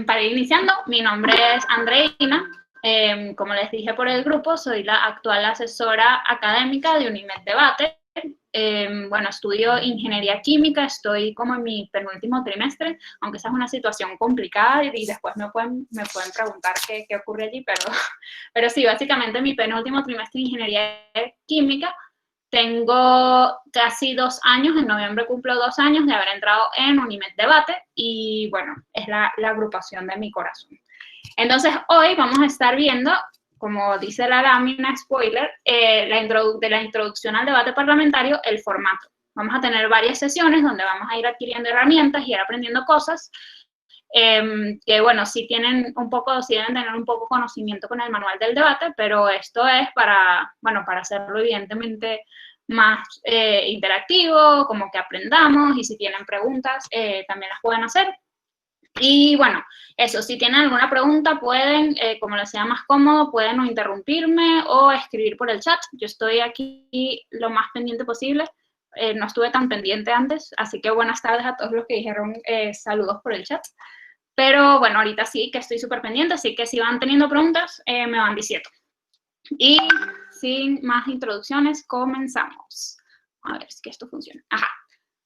Para ir iniciando, mi nombre es Andreina. Como les dije por el grupo, soy la actual asesora académica de Unimed Debate. Bueno, estudio Ingeniería Química, estoy como en mi penúltimo trimestre, aunque esa es una situación complicada y después me pueden preguntar qué ocurre allí, pero sí, básicamente mi penúltimo trimestre de Ingeniería Química. Tengo casi 2 años, en noviembre cumplo 2 años de haber entrado en Unimed Debate y bueno, es la agrupación de mi corazón. Entonces hoy vamos a estar viendo, como dice la lámina spoiler, de la introducción al debate parlamentario, el formato. Vamos a tener varias sesiones donde vamos a ir adquiriendo herramientas y ir aprendiendo cosas que bueno, sí deben tener un poco conocimiento con el manual del debate, pero esto es para hacerlo evidentemente más interactivo, como que aprendamos, y si tienen preguntas también las pueden hacer. Y bueno, eso, si tienen alguna pregunta pueden, como les sea más cómodo, pueden o interrumpirme o escribir por el chat. Yo estoy aquí lo más pendiente posible. No estuve tan pendiente antes, así que buenas tardes a todos los que dijeron saludos por el chat. Pero bueno, ahorita sí que estoy súper pendiente, así que si van teniendo preguntas, me van diciendo. Y sin más introducciones, comenzamos. A ver si esto funciona. Ajá.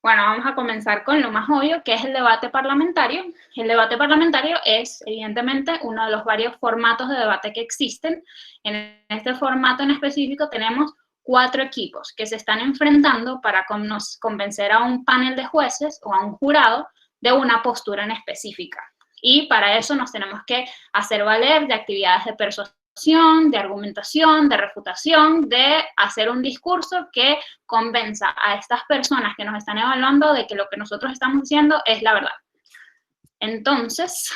Bueno, vamos a comenzar con lo más obvio, que es el debate parlamentario. El debate parlamentario es, evidentemente, uno de los varios formatos de debate que existen. En este formato en específico tenemos 4 equipos que se están enfrentando para convencer a un panel de jueces o a un jurado de una postura en específica. Y para eso nos tenemos que hacer valer de actividades de persuasión, de argumentación, de refutación, de hacer un discurso que convenza a estas personas que nos están evaluando de que lo que nosotros estamos diciendo es la verdad. Entonces,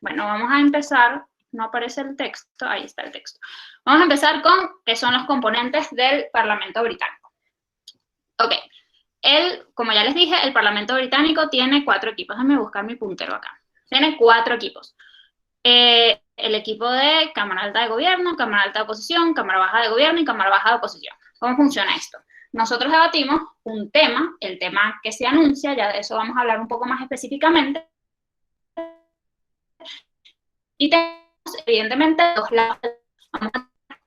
bueno, vamos a empezar. No aparece el texto, ahí está el texto. Vamos a empezar con qué son los componentes del Parlamento británico. Ok, como ya les dije, el Parlamento británico tiene 4 equipos. Déjenme buscar mi puntero acá. Tiene 4 equipos. El equipo de Cámara Alta de Gobierno, Cámara Alta de Oposición, Cámara Baja de Gobierno y Cámara Baja de Oposición. ¿Cómo funciona esto? Nosotros debatimos un tema, el tema que se anuncia, ya de eso vamos a hablar un poco más específicamente. Y tenemos, evidentemente, 2 lados.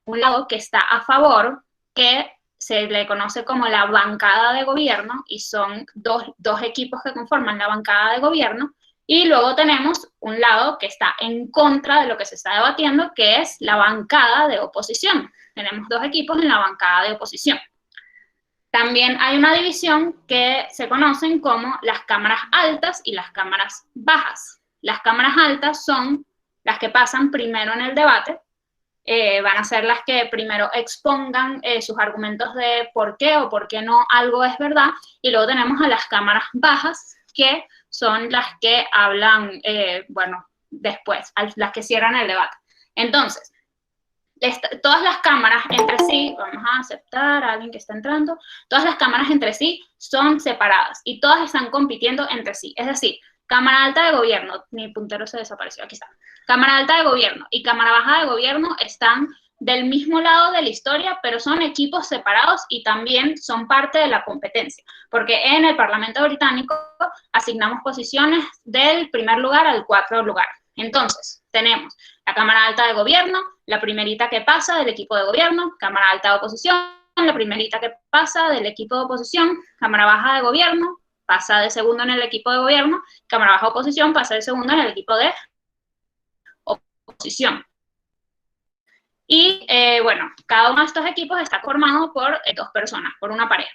Un lado que está a favor, que se le conoce como la bancada de gobierno, y son dos equipos que conforman la bancada de gobierno. Y luego tenemos un lado que está en contra de lo que se está debatiendo, que es la bancada de oposición. Tenemos 2 equipos en la bancada de oposición. También hay una división que se conocen como las cámaras altas y las cámaras bajas. Las cámaras altas son las que pasan primero en el debate, van a ser las que primero expongan sus argumentos de por qué o por qué no algo es verdad, y luego tenemos a las cámaras bajas, que son las que hablan, después, las que cierran el debate. Entonces, todas las cámaras entre sí, vamos a aceptar a alguien que está entrando, todas las cámaras entre sí son separadas y todas están compitiendo entre sí. Es decir, Cámara Alta de Gobierno, mi puntero se desapareció, aquí está. Cámara Alta de Gobierno y Cámara Baja de Gobierno están del mismo lado de la historia, pero son equipos separados y también son parte de la competencia, porque en el Parlamento británico asignamos posiciones del primer lugar al 4 lugar. Entonces, tenemos la Cámara Alta de Gobierno, la primerita que pasa del equipo de gobierno, Cámara Alta de Oposición, la primerita que pasa del equipo de oposición, Cámara Baja de Gobierno, pasa de segundo en el equipo de gobierno, Cámara Baja de Oposición pasa de segundo en el equipo de oposición. Y bueno, cada uno de estos equipos está formado por 2 personas, por una pareja.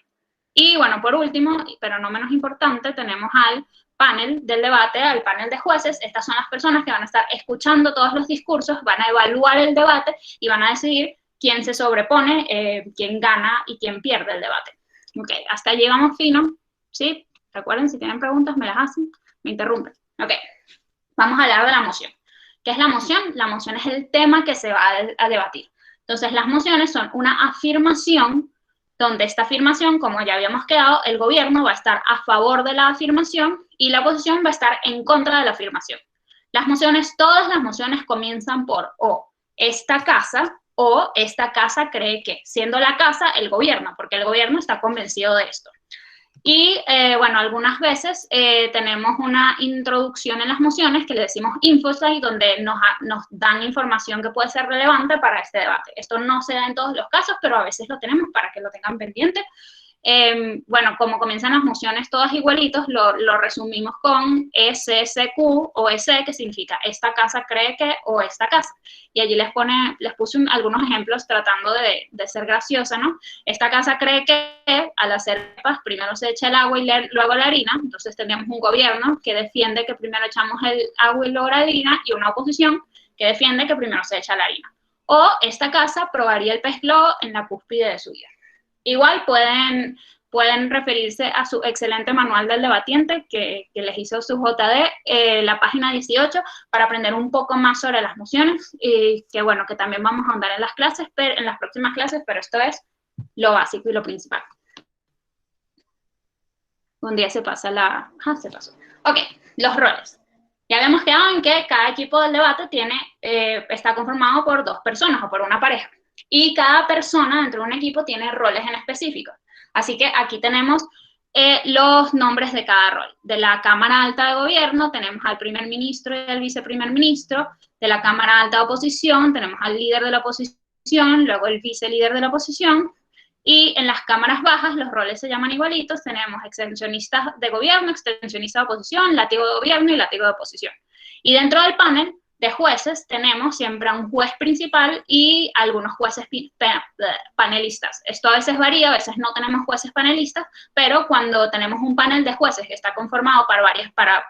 Y bueno, por último, pero no menos importante, tenemos al panel del debate, al panel de jueces. Estas son las personas que van a estar escuchando todos los discursos, van a evaluar el debate y van a decidir quién se sobrepone, quién gana y quién pierde el debate. Ok, hasta allí vamos fino, ¿sí? Recuerden, si tienen preguntas, me las hacen, me interrumpen. Ok, vamos a hablar de la moción. ¿Qué es la moción? La moción es el tema que se va a debatir. Entonces, las mociones son una afirmación, donde esta afirmación, como ya habíamos quedado, el gobierno va a estar a favor de la afirmación y la oposición va a estar en contra de la afirmación. Las mociones, todas las mociones comienzan por o esta casa cree que, siendo la casa el gobierno, porque el gobierno está convencido de esto. Y, bueno, algunas veces tenemos una introducción en las mociones que le decimos infoslide, donde nos dan información que puede ser relevante para este debate. Esto no se da en todos los casos, pero a veces lo tenemos para que lo tengan pendiente. Bueno, como comienzan las mociones todas igualitos, lo resumimos con SSQ o S, que significa esta casa cree que, o esta casa. Y allí les puse algunos ejemplos tratando de ser graciosa, ¿no? Esta casa cree que al hacer papas primero se echa el agua y luego la harina. Entonces tenemos un gobierno que defiende que primero echamos el agua y luego la harina, y una oposición que defiende que primero se echa la harina. O esta casa probaría el pez globo en la cúspide de su vida. Igual pueden referirse a su excelente manual del debatiente que les hizo su JD, la página 18, para aprender un poco más sobre las mociones, y que bueno, que también vamos a ahondar en las próximas clases, pero esto es lo básico y lo principal. Un día se pasa se pasó. Ok, los roles. Ya habíamos quedado en que cada equipo del debate está conformado por 2 personas o por una pareja. Y cada persona dentro de un equipo tiene roles en específico. Así que aquí tenemos los nombres de cada rol. De la Cámara Alta de Gobierno tenemos al primer ministro y al viceprimer ministro. De la Cámara Alta de Oposición tenemos al líder de la oposición, luego el vicelíder de la oposición. Y en las cámaras bajas los roles se llaman igualitos. Tenemos extensionistas de gobierno, extensionistas de oposición, látigo de gobierno y látigo de oposición. Y dentro del panel de jueces tenemos siempre a un juez principal y algunos jueces panelistas. Esto a veces varía, a veces no tenemos jueces panelistas, pero cuando tenemos un panel de jueces que está conformado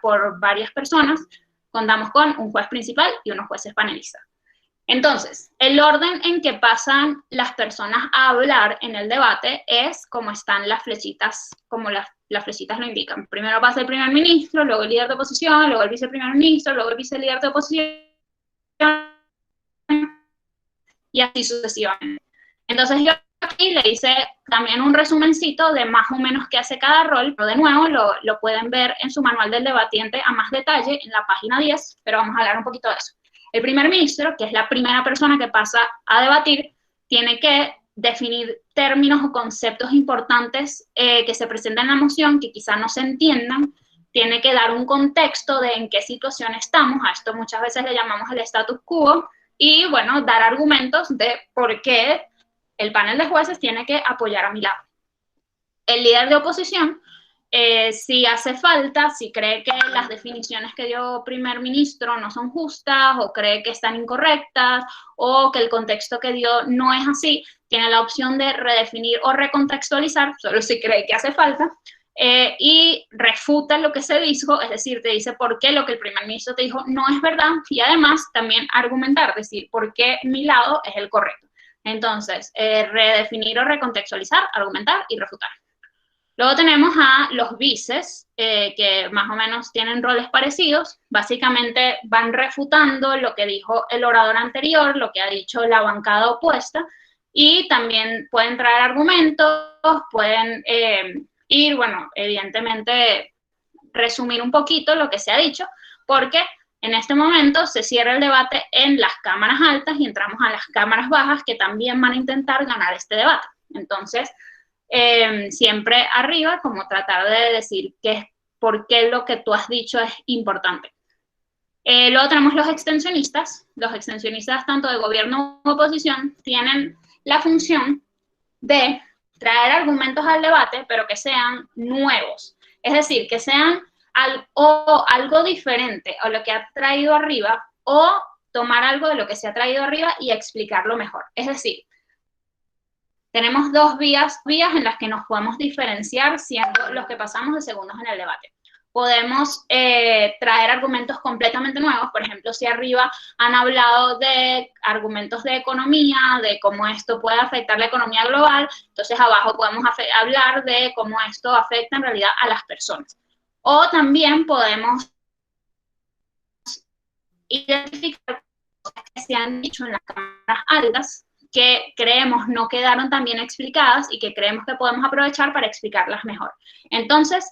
por varias personas, contamos con un juez principal y unos jueces panelistas. Entonces, el orden en que pasan las personas a hablar en el debate es como están las flechitas, como las flechitas lo indican. Primero pasa el primer ministro, luego el líder de oposición, luego el viceprimer ministro, luego el vicelíder de oposición, y así sucesivamente. Entonces yo aquí le hice también un resumencito de más o menos qué hace cada rol, pero de nuevo lo pueden ver en su manual del debatiente a más detalle en la página 10, pero vamos a hablar un poquito de eso. El primer ministro, que es la primera persona que pasa a debatir, tiene que definir términos o conceptos importantes que se presentan en la moción, que quizá no se entiendan. Tiene que dar un contexto de en qué situación estamos. A esto muchas veces le llamamos el status quo. Y, bueno, dar argumentos de por qué el panel de jueces tiene que apoyar a mi lado. El líder de oposición, si hace falta, si cree que las definiciones que dio primer ministro no son justas o cree que están incorrectas o que el contexto que dio no es así, tiene la opción de redefinir o recontextualizar, solo si cree que hace falta, y refuta lo que se dijo, es decir, te dice por qué lo que el primer ministro te dijo no es verdad, y además también argumentar, decir por qué mi lado es el correcto. Entonces, redefinir o recontextualizar, argumentar y refutar. Luego tenemos a los vices, que más o menos tienen roles parecidos. Básicamente van refutando lo que dijo el orador anterior, lo que ha dicho la bancada opuesta, y también pueden traer argumentos, pueden ir, bueno, evidentemente resumir un poquito lo que se ha dicho, porque en este momento se cierra el debate en las cámaras altas y entramos a las cámaras bajas, que también van a intentar ganar este debate. Entonces, siempre arriba, como tratar de decir por qué lo que tú has dicho es importante. Luego tenemos los extensionistas. Los extensionistas, tanto de gobierno como oposición, tienen la función de traer argumentos al debate, pero que sean nuevos. Es decir, que sean algo diferente a lo que ha traído arriba, o tomar algo de lo que se ha traído arriba y explicarlo mejor. Es decir, tenemos dos vías en las que nos podemos diferenciar siendo los que pasamos de segundos en el debate. Podemos traer argumentos completamente nuevos. Por ejemplo, si arriba han hablado de argumentos de economía, de cómo esto puede afectar la economía global, entonces abajo podemos hablar de cómo esto afecta en realidad a las personas. O también podemos identificar cosas que se han dicho en las cámaras altas, que creemos no quedaron tan bien explicadas y que creemos que podemos aprovechar para explicarlas mejor. Entonces,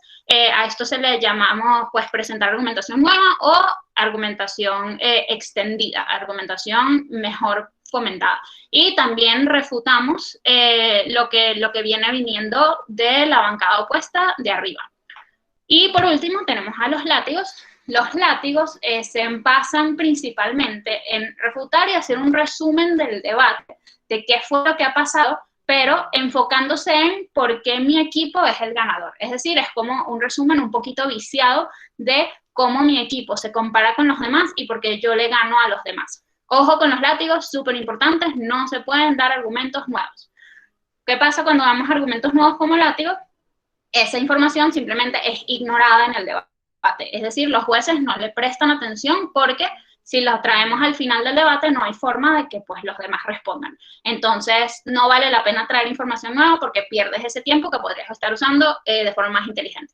a esto se le llamamos, pues, presentar argumentación nueva o argumentación extendida, argumentación mejor fomentada. Y también refutamos lo que viene viniendo de la bancada opuesta de arriba. Y por último tenemos a los látigos. Los látigos se basan principalmente en refutar y hacer un resumen del debate, de qué fue lo que ha pasado, pero enfocándose en por qué mi equipo es el ganador. Es decir, es como un resumen un poquito viciado de cómo mi equipo se compara con los demás y por qué yo le gano a los demás. Ojo con los látigos, súper importantes, no se pueden dar argumentos nuevos. ¿Qué pasa cuando damos argumentos nuevos como látigo? Esa información simplemente es ignorada en el debate. Es decir, los jueces no le prestan atención porque si los traemos al final del debate no hay forma de que pues, los demás respondan. Entonces, no vale la pena traer información nueva porque pierdes ese tiempo que podrías estar usando de forma más inteligente.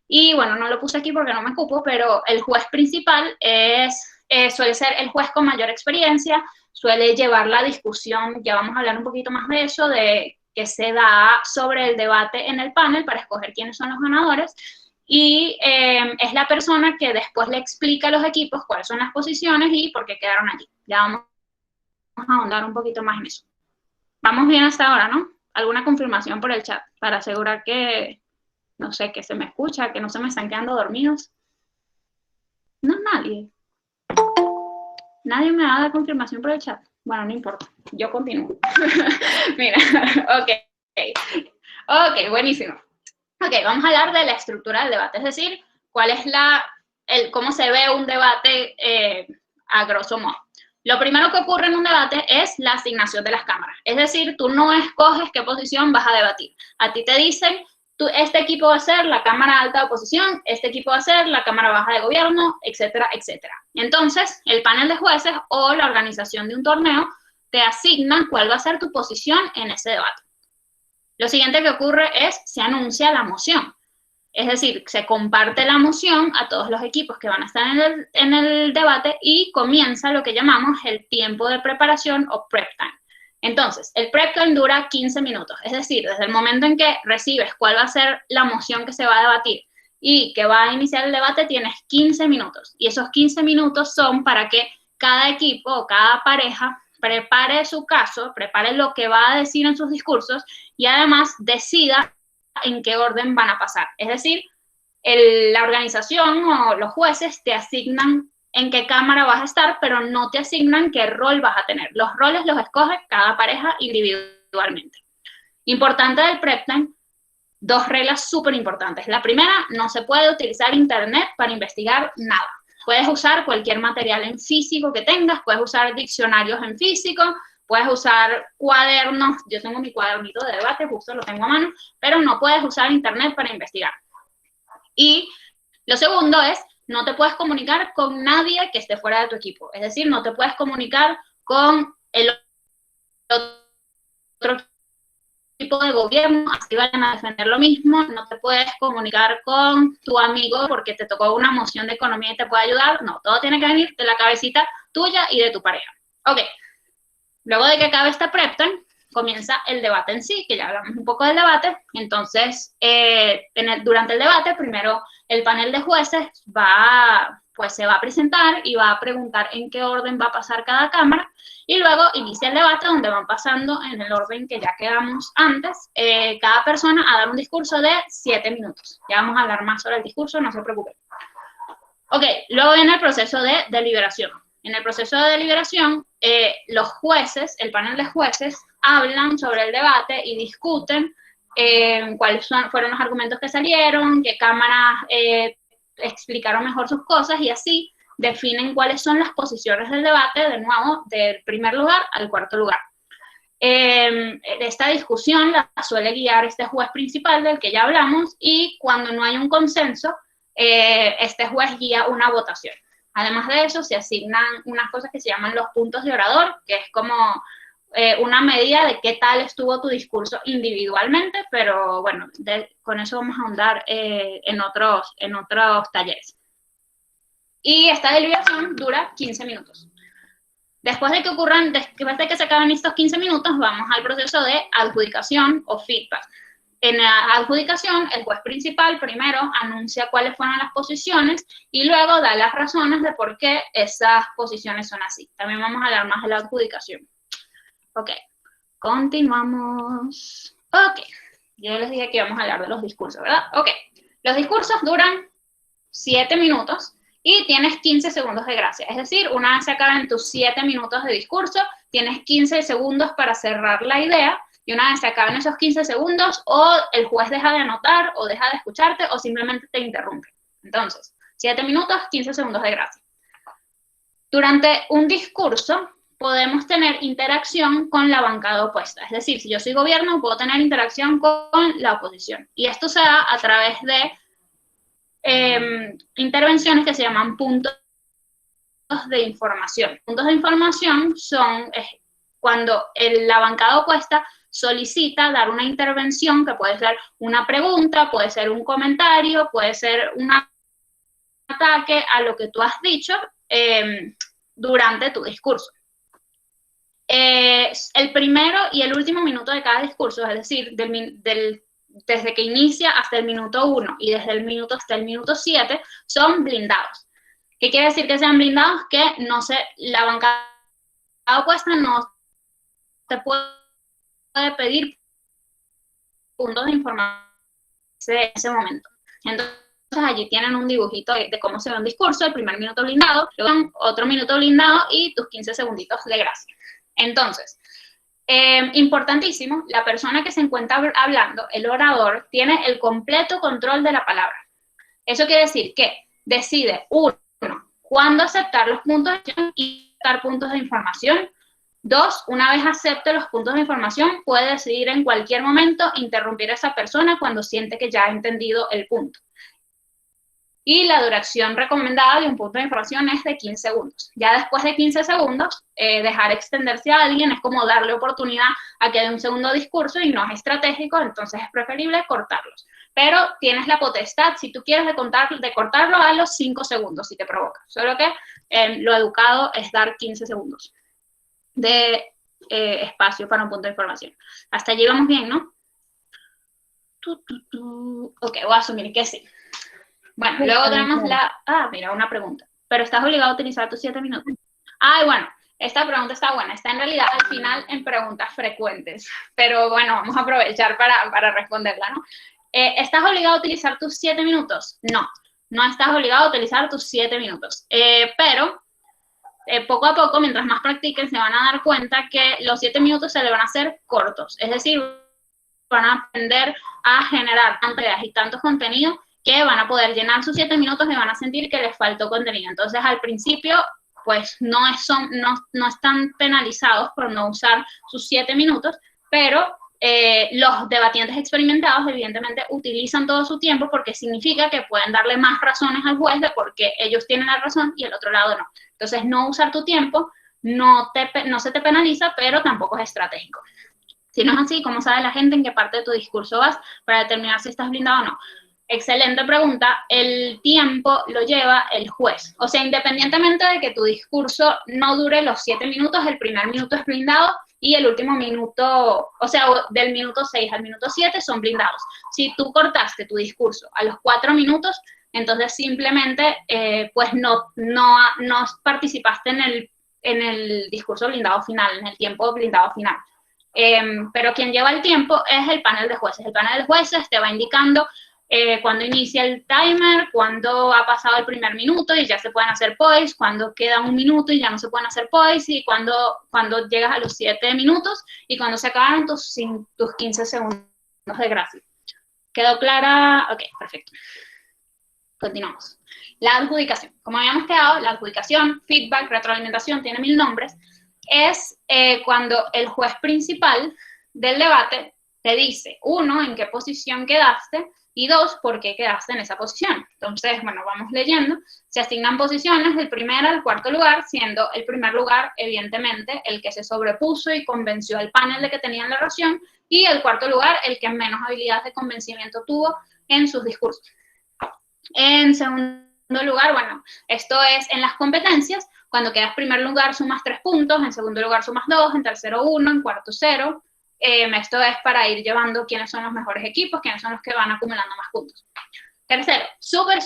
Y bueno, no lo puse aquí porque no me ocupo, pero el juez principal suele ser el juez con mayor experiencia, suele llevar la discusión, ya vamos a hablar un poquito más de eso, de que se da sobre el debate en el panel para escoger quiénes son los ganadores, y es la persona que después le explica a los equipos cuáles son las posiciones y por qué quedaron allí. Ya vamos a ahondar un poquito más en eso. Vamos bien hasta ahora, ¿no? ¿Alguna confirmación por el chat para asegurar que, no sé, que se me escucha, que no se me están quedando dormidos? No, nadie. Nadie me da la confirmación por el chat. Bueno, no importa, yo continúo. Mira, ok, buenísimo. Ok, vamos a hablar de la estructura del debate, es decir, cuál es cómo se ve un debate a grosso modo. Lo primero que ocurre en un debate es la asignación de las cámaras, es decir, tú no escoges qué posición vas a debatir. A ti te dicen, este equipo va a ser la cámara alta de oposición, este equipo va a ser la cámara baja de gobierno, etcétera, etcétera. Entonces, el panel de jueces o la organización de un torneo te asigna cuál va a ser tu posición en ese debate. Lo siguiente que ocurre es, se anuncia la moción. Es decir, se comparte la moción a todos los equipos que van a estar en el debate y comienza lo que llamamos el tiempo de preparación o prep time. Entonces, el prep time dura 15 minutos, es decir, desde el momento en que recibes cuál va a ser la moción que se va a debatir y que va a iniciar el debate, tienes 15 minutos. Y esos 15 minutos son para que cada equipo o cada pareja prepare su caso, prepare lo que va a decir en sus discursos y además decida en qué orden van a pasar. Es decir, la organización o los jueces te asignan en qué cámara vas a estar, pero no te asignan qué rol vas a tener. Los roles los escoge cada pareja individualmente. Importante del prep time, dos reglas súper importantes. La primera, no se puede utilizar internet para investigar nada. Puedes usar cualquier material en físico que tengas, puedes usar diccionarios en físico, puedes usar cuadernos, yo tengo mi cuadernito de debate, justo lo tengo a mano, pero no puedes usar internet para investigar. Y lo segundo es, no te puedes comunicar con nadie que esté fuera de tu equipo. Es decir, no te puedes comunicar con el otro tipo de gobierno, así vayan a defender lo mismo. No te puedes comunicar con tu amigo porque te tocó una moción de economía y te puede ayudar. No, todo tiene que venir de la cabecita tuya y de tu pareja. Ok, luego de que acabe esta prep time, comienza el debate en sí, que ya hablamos un poco del debate. Entonces, durante el debate, primero el panel de jueces se va a presentar y va a preguntar en qué orden va a pasar cada cámara, y luego inicia el debate donde van pasando en el orden que ya quedamos antes, cada persona a dar un discurso de 7 minutos. Ya vamos a hablar más sobre el discurso, no se preocupen. Ok, luego viene el proceso de deliberación. En el proceso de deliberación, los jueces, el panel de jueces, hablan sobre el debate y discuten cuáles fueron los argumentos que salieron, qué cámaras explicaron mejor sus cosas y así definen cuáles son las posiciones del debate, de nuevo, del primer lugar al cuarto lugar. Esta discusión la suele guiar este juez principal del que ya hablamos y cuando no hay un consenso, este juez guía una votación. Además de eso, se asignan unas cosas que se llaman los puntos de orador, que es como una medida de qué tal estuvo tu discurso individualmente, pero bueno, con eso vamos a ahondar en otros talleres. Y esta deliberación dura 15 minutos. Después de que se acaben estos 15 minutos, vamos al proceso de adjudicación o feedback. En la adjudicación, el juez principal primero anuncia cuáles fueron las posiciones y luego da las razones de por qué esas posiciones son así. También vamos a hablar más de la adjudicación. Ok, continuamos. Ok, yo les dije que íbamos a hablar de los discursos, ¿verdad? Ok, los discursos duran 7 minutos y tienes 15 segundos de gracia. Es decir, una vez se acaben tus 7 minutos de discurso, tienes 15 segundos para cerrar la idea. Y una vez se acaben esos 15 segundos, o el juez deja de anotar, o deja de escucharte, o simplemente te interrumpe. Entonces, 7 minutos, 15 segundos de gracia. Durante un discurso, podemos tener interacción con la bancada opuesta. Es decir, si yo soy gobierno, puedo tener interacción con la oposición. Y esto se da a través de intervenciones que se llaman puntos de información. Puntos de información son cuando la bancada opuesta solicita dar una intervención, que puede ser una pregunta, puede ser un comentario, puede ser un ataque a lo que tú has dicho durante tu discurso. El primero y el último minuto de cada discurso, es decir, desde que inicia hasta el minuto 1 y desde el minuto hasta el minuto 7, son blindados. ¿Qué quiere decir que sean blindados? Que la bancada opuesta no te puede pedir puntos de información en ese momento. Entonces, allí tienen un dibujito de cómo se ve un discurso, el primer minuto blindado, luego otro minuto blindado y tus 15 segunditos de gracia. Entonces, importantísimo, la persona que se encuentra hablando, el orador, tiene el completo control de la palabra. Eso quiere decir que decide, uno, cuándo aceptar los puntos de información y dar puntos de información. 2, una vez acepte los puntos de información, puede decidir en cualquier momento interrumpir a esa persona cuando siente que ya ha entendido el punto. Y la duración recomendada de un punto de información es de 15 segundos. Ya después de 15 segundos, dejar extenderse a alguien es como darle oportunidad a que dé un segundo discurso y no es estratégico, entonces es preferible cortarlos. Pero tienes la potestad, si tú quieres de cortarlo a los 5 segundos si te provoca. Solo que lo educado es dar 15 segundos de espacio para un punto de información. Hasta allí vamos bien, ¿no? Ok, voy a asumir que sí. Bueno, luego tenemos mira, una pregunta. ¿Pero estás obligado a utilizar tus 7 minutos? Bueno, esta pregunta está buena. Está en realidad al final en preguntas frecuentes. Pero bueno, vamos a aprovechar para responderla, ¿no? ¿Estás obligado a utilizar tus 7 minutos? No, no estás obligado a utilizar tus 7 minutos. Pero poco a poco, mientras más practiquen, se van a dar cuenta que los 7 minutos se le van a hacer cortos. Es decir, van a aprender a generar tantas ideas y tantos contenidos que van a poder llenar sus 7 minutos y van a sentir que les faltó contenido. Entonces, al principio, pues no están penalizados por no usar sus 7 minutos, pero los debatientes experimentados evidentemente utilizan todo su tiempo porque significa que pueden darle más razones al juez de por qué ellos tienen la razón y el otro lado no. Entonces, no usar tu tiempo no se te penaliza, pero tampoco es estratégico. Si no es así, ¿cómo sabe la gente en qué parte de tu discurso vas para determinar si estás blindado o no? Excelente pregunta. El tiempo lo lleva el juez. O sea, independientemente de que tu discurso no dure los 7 minutos, el primer minuto es blindado y el último minuto, o sea, del minuto 6 al minuto 7 son blindados. Si tú cortaste tu discurso a los 4 minutos, entonces simplemente pues no participaste en el discurso blindado final, en el tiempo blindado final. Pero quien lleva el tiempo es el panel de jueces. El panel de jueces te va indicando cuando inicia el timer, cuando ha pasado el primer minuto y ya se pueden hacer poise, cuando queda un minuto y ya no se pueden hacer poise, y cuando llegas a los 7 minutos y cuando se acabaron tus 15 segundos de gracia. ¿Quedó clara? Ok, perfecto. Continuamos. La adjudicación. Como habíamos quedado, la adjudicación, feedback, retroalimentación, tiene 1000 nombres, es cuando el juez principal del debate te dice, 1, en qué posición quedaste, y 2, por qué quedaste en esa posición. Entonces, bueno, vamos leyendo. Se asignan posiciones del primer al cuarto lugar, siendo el primer lugar, evidentemente, el que se sobrepuso y convenció al panel de que tenían la razón, y el cuarto lugar, el que menos habilidades de convencimiento tuvo en sus discursos. En segundo lugar, bueno, esto es en las competencias. Cuando quedas primer lugar sumas 3 puntos, en segundo lugar sumas 2, en tercero 1, en cuarto 0. Esto es para ir llevando quiénes son los mejores equipos, quiénes son los que van acumulando más puntos. Tercero, súper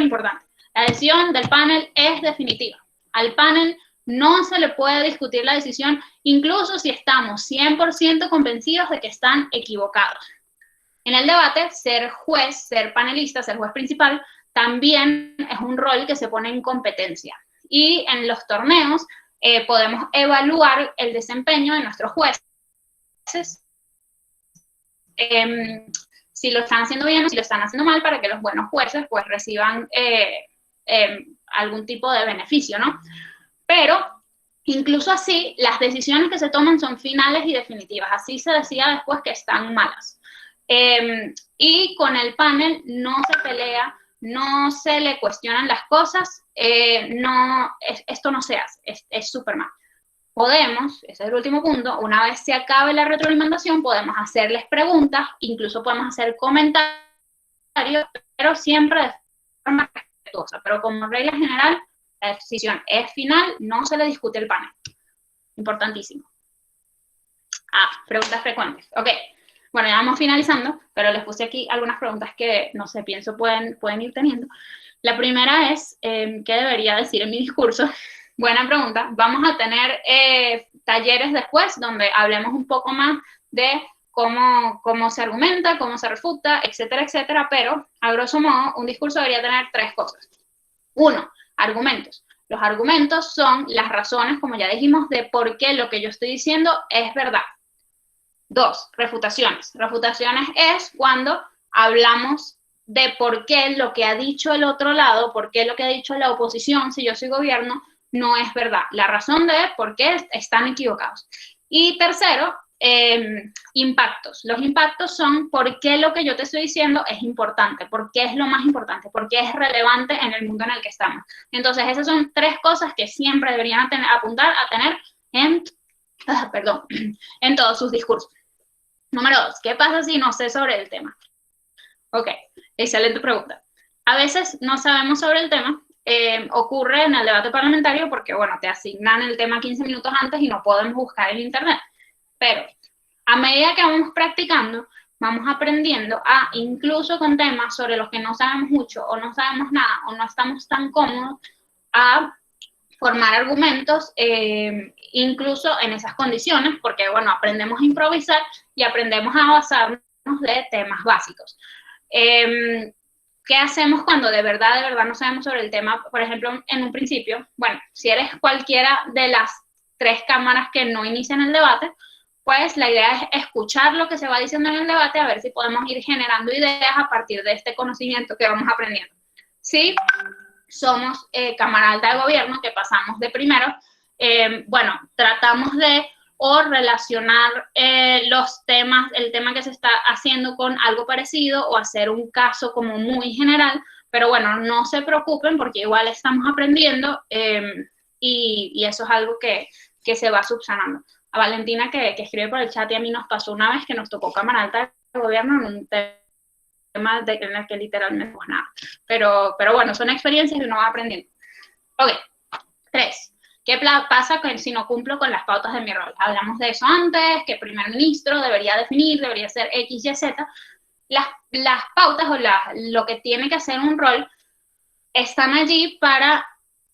importante. La decisión del panel es definitiva. Al panel no se le puede discutir la decisión, incluso si estamos 100% convencidos de que están equivocados. En el debate, ser juez, ser panelista, ser juez principal, también es un rol que se pone en competencia. Y en los torneos podemos evaluar el desempeño de nuestros jueces, si lo están haciendo bien o si lo están haciendo mal, para que los buenos jueces pues reciban algún tipo de beneficio, ¿no? Pero incluso así, las decisiones que se toman son finales y definitivas. Así se decía después que están malas. Y con el panel no se pelea, no se le cuestionan las cosas, esto no se hace, es súper mal. Podemos, ese es el último punto, una vez se acabe la retroalimentación, podemos hacerles preguntas, incluso podemos hacer comentarios, pero siempre de forma respetuosa. Pero como regla general, la decisión es final, no se le discute el panel. Importantísimo. Preguntas frecuentes. Ok. Bueno, ya vamos finalizando, pero les puse aquí algunas preguntas que, no sé, pienso pueden ir teniendo. La primera es, ¿qué debería decir en mi discurso? Buena pregunta. Vamos a tener talleres después donde hablemos un poco más de cómo se argumenta, cómo se refuta, etcétera, etcétera, pero a grosso modo un discurso debería tener 3 cosas. 1, argumentos. Los argumentos son las razones, como ya dijimos, de por qué lo que yo estoy diciendo es verdad. 2, refutaciones. Refutaciones es cuando hablamos de por qué lo que ha dicho el otro lado, por qué lo que ha dicho la oposición, si yo soy gobierno, no es verdad. La razón de por qué están equivocados. Y tercero, impactos. Los impactos son por qué lo que yo te estoy diciendo es importante, por qué es lo más importante, por qué es relevante en el mundo en el que estamos. Entonces, esas son 3 cosas que siempre deberían apuntar a tener en todos sus discursos. Número 2, ¿qué pasa si no sé sobre el tema? Ok, excelente pregunta. A veces no sabemos sobre el tema, ocurre en el debate parlamentario porque, bueno, te asignan el tema 15 minutos antes y no podemos buscar en internet. Pero a medida que vamos practicando, vamos aprendiendo incluso con temas sobre los que no sabemos mucho o no sabemos nada o no estamos tan cómodos, a formar argumentos incluso en esas condiciones, porque, bueno, aprendemos a improvisar y aprendemos a basarnos de temas básicos. ¿Qué hacemos cuando de verdad no sabemos sobre el tema? Por ejemplo, en un principio, bueno, si eres cualquiera de las 3 cámaras que no inician el debate, pues la idea es escuchar lo que se va diciendo en el debate, a ver si podemos ir generando ideas a partir de este conocimiento que vamos aprendiendo. Sí, somos Cámara Alta de Gobierno, que pasamos de primero, bueno, tratamos de relacionar los temas, el tema que se está haciendo con algo parecido o hacer un caso como muy general, pero bueno, no se preocupen porque igual estamos aprendiendo y eso es algo que se va subsanando. A Valentina, que escribe por el chat, y a mí nos pasó una vez que nos tocó Cámara Alta de Gobierno en un tema en el que literalmente pues nada. Pero bueno, son experiencias y uno va aprendiendo. Ok, 3. ¿Qué pasa si no cumplo con las pautas de mi rol? Hablamos de eso antes, que el primer ministro debería definir, debería ser X, Y, Z. Las pautas o lo que tiene que hacer un rol están allí para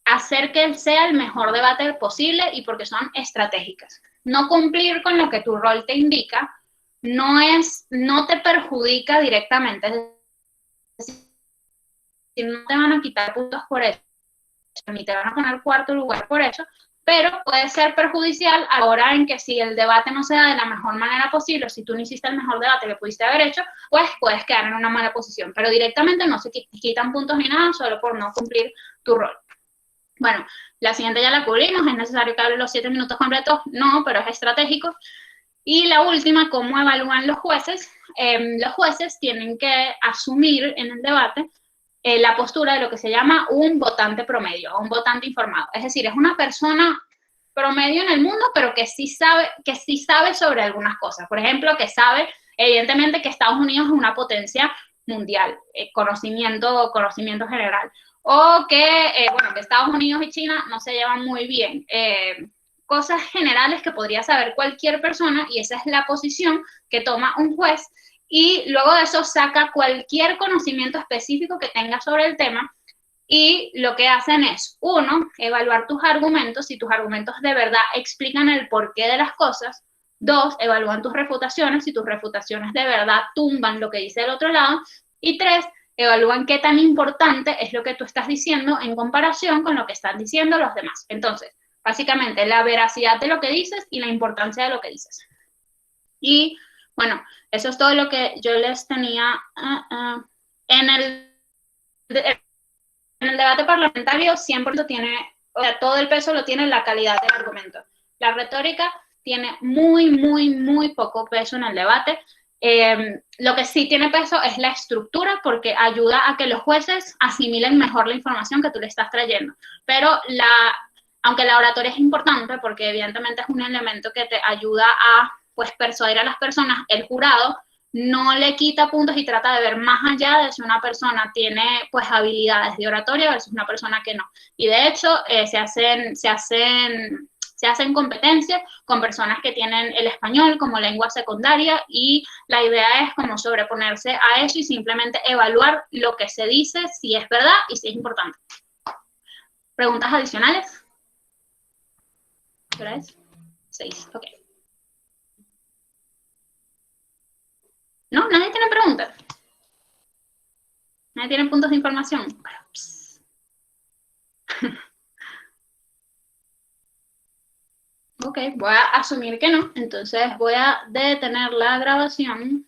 hacer que él sea el mejor debate posible y porque son estratégicas. No cumplir con lo que tu rol te indica no te perjudica directamente. Es decir, no te van a quitar puntos por eso, ni te van a poner 4º lugar por eso, pero puede ser perjudicial a la hora en que si el debate no se da de la mejor manera posible, o si tú no hiciste el mejor debate que pudiste haber hecho, pues puedes quedar en una mala posición, pero directamente no se quitan puntos ni nada, solo por no cumplir tu rol. Bueno, la siguiente ya la cubrimos, ¿es necesario que hable los 7 minutos completos? No, pero es estratégico. Y la última, ¿cómo evalúan los jueces? Los jueces tienen que asumir en el debate la postura de lo que se llama un votante promedio, o un votante informado. Es decir, es una persona promedio en el mundo, pero que sí sabe sobre algunas cosas. Por ejemplo, que sabe, evidentemente, que Estados Unidos es una potencia mundial, conocimiento general. o que, bueno, que Estados Unidos y China no se llevan muy bien. Cosas generales que podría saber cualquier persona, y esa es la posición que toma un juez, y luego de eso saca cualquier conocimiento específico que tenga sobre el tema, y lo que hacen es, uno, evaluar tus argumentos, si tus argumentos de verdad explican el porqué de las cosas. Dos, evalúan tus refutaciones, si tus refutaciones de verdad tumban lo que dice el otro lado. Y tres, evalúan qué tan importante es lo que tú estás diciendo en comparación con lo que están diciendo los demás. Entonces, básicamente, la veracidad de lo que dices y la importancia de lo que dices. Y, bueno, eso es todo lo que yo les tenía en el debate parlamentario. 100% tiene, o sea, todo el peso lo tiene la calidad del argumento. La retórica tiene muy poco peso en el debate. Lo que sí tiene peso es la estructura, porque ayuda a que los jueces asimilen mejor la información que tú le estás trayendo. Pero aunque la oratoria es importante, porque evidentemente es un elemento que te ayuda a, pues, persuadir a las personas, el jurado no le quita puntos y trata de ver más allá de si una persona tiene, pues, habilidades de oratoria versus una persona que no. Y de hecho, se hacen competencias con personas que tienen el español como lengua secundaria, y la idea es como sobreponerse a eso y simplemente evaluar lo que se dice, si es verdad y si es importante. ¿Preguntas adicionales? ¿Qué hora es? 6, ok. ¿No? ¿Nadie tiene preguntas? ¿Nadie tiene puntos de información? Ok, voy a asumir que no, entonces voy a detener la grabación.